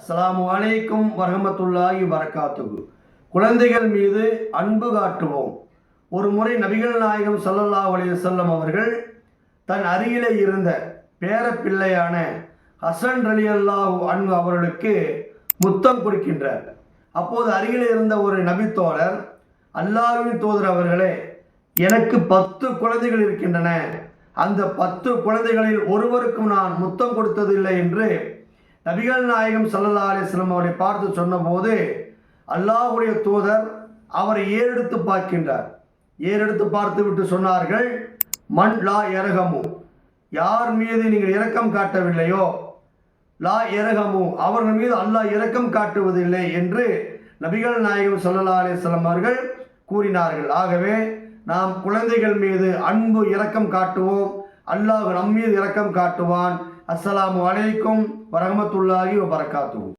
அஸ்ஸலாமு அலைக்கும் வரஹ்மத்துல்லாஹி வரகாத்துஹு. குழந்தைகள் மீது அன்பு காட்டுவோம். ஒரு முறை நபிகள் நாயகம் ஸல்லல்லாஹு அலைஹி வஸல்லம் அவர்கள் தன் அருகிலே இருந்த பேரப்பிள்ளையான ஹசன் ரலியல்லாஹு அன்ஹு அவர்களுக்கு முத்தம் கொடுக்கின்றார். அப்போது அருகிலே இருந்த ஒரு நபித்தோழர், அல்லாஹ்வின் தூதர் அவர்களே, எனக்கு 10 குழந்தைகள் இருக்கின்றன, அந்த 10 குழந்தைகளில் ஒருவருக்கும் நான் முத்தம் கொடுத்ததில்லை என்று நபிகள் நாயகம் ஸல்லல்லாஹு அலைஹி வஸல்லம் அவரை பார்த்து சொன்னபோது, அல்லாஹ்வுடைய தூதர் அவரை ஏறெடுத்து பார்க்கின்றார். ஏறெடுத்து பார்த்து விட்டு சொன்னார்கள், மன் லா இரகமு, யார் மீது நீங்கள் இரக்கம் காட்டவில்லையோ, லா இரகமு, அவர்கள் மீது அல்லாஹ் இரக்கம் காட்டுவதில்லை என்று நபிகள் நாயகம் ஸல்லல்லாஹு அலைஹி வஸல்லம் அவர்கள் கூறினார்கள். ஆகவே நாம் குழந்தைகள் மீது அன்பு இரக்கம் காட்டுவோம். அல்லாஹ் நம் மீது இரக்கம் காட்டுவான். அஸ்ஸலாமு அலைக்கும் வரஹ்மத்துல்லாஹி வபரகாத்துஹு.